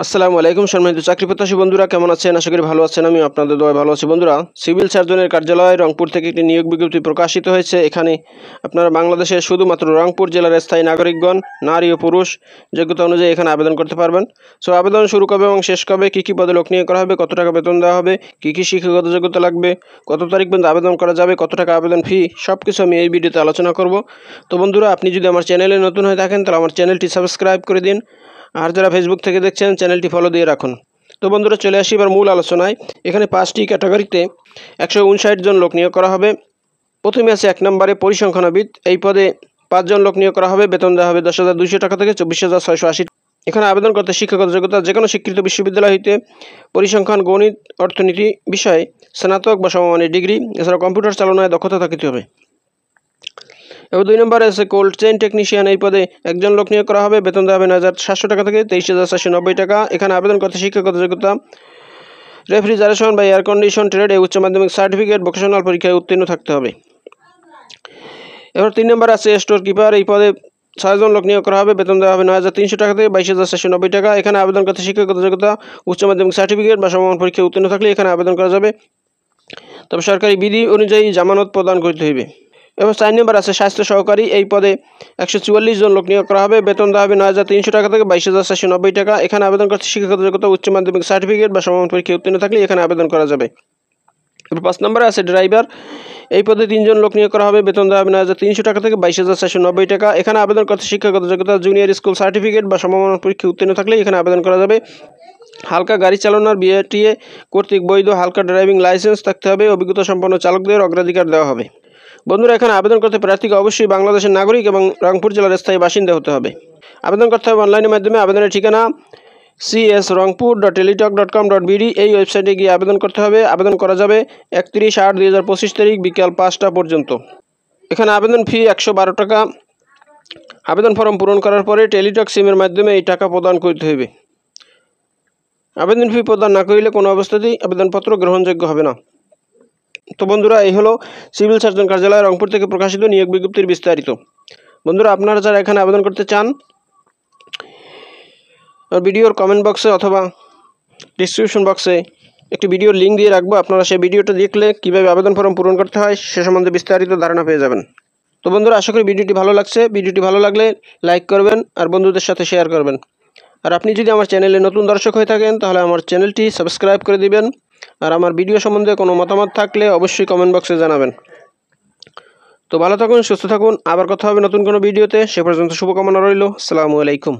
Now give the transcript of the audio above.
আসসালামু আলাইকুম সম্মানিত চাকরিপ্রত্যাশী বন্ধুরা, কেমন আছেন? আশা করি ভালো আছেন। আমি আপনাদের দোয়ায় ভালো আছি। বন্ধুরা, সিভিল সার্জনের কার্যালয় রংপুর থেকে একটি নিয়োগ বিজ্ঞপ্তি প্রকাশিত হয়েছে। এখানে আপনারা বাংলাদেশের শুধুমাত্র রংপুর জেলার স্থায়ী নাগরিকগণ, নারী ও পুরুষ যোগ্যতা অনুযায়ী এখানে আবেদন করতে পারবেন। সো আবেদন শুরু কবে এবং শেষ কবে, কী কী পদে লোক নিয়োগ করা হবে, কত টাকা বেতন দেওয়া হবে, কী কী শিক্ষাগত যোগ্যতা লাগবে, কত তারিখ পর্যন্ত আবেদন করা যাবে, কত টাকা আবেদন ফি, সব কিছু আমি এই ভিডিওতে আলোচনা করব। তো বন্ধুরা, আপনি যদি আমার চ্যানেলে নতুন হয়ে থাকেন তাহলে আমার চ্যানেলটি সাবস্ক্রাইব করে দিন, আর যারা ফেসবুক থেকে দেখছেন চ্যানেলটি ফলো দিয়ে রাখুন। তো বন্ধুরা, চলে আসি এবার মূল আলোচনায়। এখানে 5টি ক্যাটাগরিতে 159 জন লোক নিয়োগ করা হবে। প্রথমে আছে 1 নম্বরে পরিসংখ্যানবিদ। এই পদে 5 জন লোক নিয়োগ করা হবে। বেতন দেওয়া হবে 10,200 টাকা থেকে 24,680। এখানে আবেদন করতে শিক্ষাগত যোগ্যতা যে কোনো স্বীকৃত বিশ্ববিদ্যালয় হইতে পরিসংখ্যান, গণিত, অর্থনীতি বিষয়ে স্নাতক বা সমমানের ডিগ্রি, এছাড়া কম্পিউটার চালনায় দক্ষতা থাকিতে হবে। এবার 2 নম্বরে আছে কোল্ড চেইন টেকনিশিয়ান। এই পদে 1 জন লোক নিয়োগ করা হবে। বেতন দেওয়া হবে 9,700 টাকা থেকে 23,490 টাকা। এখানে আবেদন করতে শিক্ষাগত যোগ্যতা রেফ্রিজারেশন বা এয়ার কন্ডিশন ট্রেড, উচ্চ মাধ্যমিক সার্টিফিকেট, ভোকেশনাল পরীক্ষায় উত্তীর্ণ থাকতে হবে। এবার 3 নম্বরে আছে স্টোর কিপার। এই পদে 6 জন লোক নিয়োগ করা হবে। বেতন দেওয়া হবে 9,300 টাকা থেকে 22,490 টাকা। এখানে আবেদন করতে শিক্ষাগত যোগ্যতা উচ্চ মাধ্যমিক সার্টিফিকেট বা সমমান পরীক্ষায় উত্তীর্ণ থাকলে এখানে আবেদন করা যাবে। তবে সরকারি বিধি অনুযায়ী জামানত প্রদান করতে হইবে। এবার 4 নম্বর আছে স্বাস্থ্য সহকারী। এই পদে 144 জন লোক নিয়োগ করা হবে। বেতন দেওয়া হবে 9,300 টাকা থেকে 22,490 টাকা। এখানে আবেদন করতে শিক্ষাগত যোগ্যতা উচ্চ মাধ্যমিক সার্টিফিকেট বা সমমান পরীক্ষায় উত্তীর্ণ থাকলে এখানে আবেদন করা যাবে। এবার 5 নম্বরে আছে ড্রাইভার। এই পদে 3 জন লোক নিয়োগ করা হবে। বেতন দেওয়া হবে 9,300 টাকা থেকে 22,490 টাকা। এখানে আবেদন করতে শিক্ষাগত যোগ্যতা জুনিয়র স্কুল সার্টিফিকেট বা সমমান পরীক্ষায় উত্তীর্ণ থাকলে এখানে আবেদন করা যাবে। হালকা গাড়ি চালানোর বিআরটিএ কর্তৃক বৈধ হালকা ড্রাইভিং লাইসেন্স থাকতে হবে। অভিজ্ঞতা সম্পন্ন চালকদের অগ্রাধিকার দেওয়া হবে। বন্ধুরা, এখানে আবেদন করতে প্রার্থীকে অবশ্যই বাংলাদেশের নাগরিক এবং রংপুর জেলার স্থায়ী বাসিন্দা হতে হবে। আবেদন করতে হবে অনলাইনের মাধ্যমে। আবেদনের ঠিকানা csrongpur.teletalk.com.bd এই ওয়েবসাইটে গিয়ে আবেদন করতে হবে। আবেদন করা যাবে 31/8/2025 তারিখ বিকাল 5টা পর্যন্ত। এখানে আবেদন ফি 112 টাকা। আবেদন ফর্ম পূরণ করার পরে টেলিটক সিমের মাধ্যমে এই টাকা প্রদান করতে হবে। আবেদন ফি প্রদান না করিলে কোনো অবস্থাতেই আবেদনপত্র গ্রহণযোগ্য হবে না। তো বন্ধুরা, এই হলো সিভিল সার্জন কার্যালয় রংপুর থেকে প্রকাশিত নিয়োগ বিজ্ঞপ্তির বিস্তারিত। বন্ধুরা, আপনারা যারা এখানে আবেদন করতে চান, ভিডিওর কমেন্ট বক্সে অথবা ডিসক্রিপশন বক্সে একটি ভিডিওর লিঙ্ক দিয়ে রাখবো। আপনারা সেই ভিডিওটা দেখলে কীভাবে আবেদন ফর্ম পূরণ করতে হয় সে সম্বন্ধে বিস্তারিত ধারণা পেয়ে যাবেন। তো বন্ধুরা, আশা করি ভিডিওটি ভালো লাগছে। ভিডিওটি ভালো লাগলে লাইক করবেন আর বন্ধুদের সাথে শেয়ার করবেন। আর আপনি যদি আমার চ্যানেলে নতুন দর্শক হয়ে থাকেন তাহলে আমার চ্যানেলটি সাবস্ক্রাইব করে দিবেন। আর আমার ভিডিও সম্বন্ধে কোনো মতামত থাকলে অবশ্যই কমেন্ট বক্সে জানাবেন। তো ভালো থাকুন, সুস্থ থাকুন। আবার কথা হবে নতুন কোনো ভিডিওতে। সে পর্যন্ত শুভকামনা রইল। আসসালামু আলাইকুম।